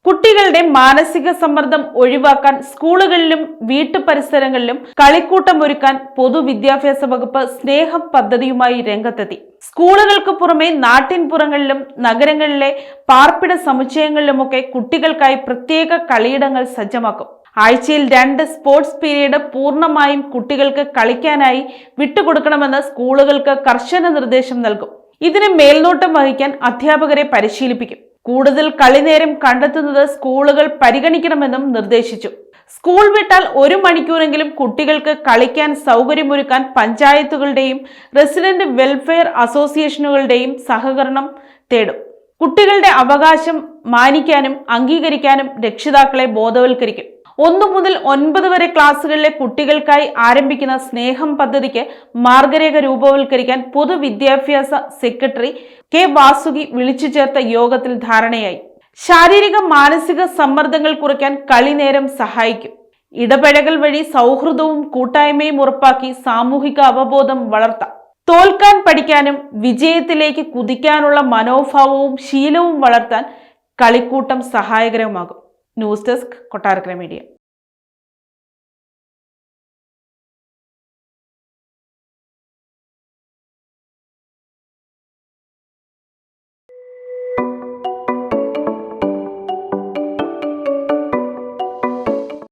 കുട്ടികളുടെ മാനസിക സമ്മർദ്ദം ഒഴിവാക്കാൻ സ്കൂളുകളിലും വീട്ടുപരിസരങ്ങളിലും കളിക്കൂട്ടം ഒരുക്കാൻ പൊതുവിദ്യാഭ്യാസ വകുപ്പ് സ്നേഹം പദ്ധതിയുമായി രംഗത്തെത്തി. സ്കൂളുകൾക്ക് പുറമെ നാട്ടിൻപുറങ്ങളിലും നഗരങ്ങളിലെ പാർപ്പിട സമുച്ചയങ്ങളിലുമൊക്കെ കുട്ടികൾക്കായി പ്രത്യേക കളിയിടങ്ങൾ സജ്ജമാക്കും. ആഴ്ചയിൽ 2 സ്പോർട്സ് പീരീഡ് പൂർണ്ണമായും കുട്ടികൾക്ക് കളിക്കാനായി വിട്ടുകൊടുക്കണമെന്ന് സ്കൂളുകൾക്ക് കർശന നിർദ്ദേശം നൽകും. ഇതിന് മേൽനോട്ടം വഹിക്കാൻ അധ്യാപകരെ പരിശീലിപ്പിക്കും. കൂടുതൽ കളിനേരം കണ്ടെത്തുന്നത് സ്കൂളുകൾ പരിഗണിക്കണമെന്നും നിർദ്ദേശിച്ചു. സ്കൂൾ വിട്ടാൽ 1 മണിക്കൂറെങ്കിലും കുട്ടികൾക്ക് കളിക്കാൻ സൗകര്യമൊരുക്കാൻ പഞ്ചായത്തുകളുടെയും റെസിഡന്റ് വെൽഫെയർ അസോസിയേഷനുകളുടെയും സഹകരണം തേടും. കുട്ടികളുടെ അവകാശം മാനിക്കാനും അംഗീകരിക്കാനും രക്ഷിതാക്കളെ ബോധവൽക്കരിക്കും. 1 മുതൽ 9 വരെ ക്ലാസ്സുകളിലെ കുട്ടികൾക്കായി ആരംഭിക്കുന്ന സ്നേഹം പദ്ധതിക്ക് മാർഗരേഖ രൂപവൽക്കരിക്കാൻ പൊതുവിദ്യാഭ്യാസ സെക്രട്ടറി കെ വാസുകി വിളിച്ചു ചേർത്ത യോഗത്തിൽ ധാരണയായി. ശാരീരിക മാനസിക സമ്മർദ്ദങ്ങൾ കുറയ്ക്കാൻ കളിനേരം സഹായിക്കും. ഇടപഴകൽ വഴി സൗഹൃദവും കൂട്ടായ്മയും ഉറപ്പാക്കി സാമൂഹിക അവബോധം വളർത്താം. തോൽക്കാൻ പഠിക്കാനും വിജയത്തിലേക്ക് കുതിക്കാനുള്ള മനോഭാവവും ശീലവും വളർത്താൻ കളിക്കൂട്ടം സഹായകരമാകും. News desk, Kottarakkara media.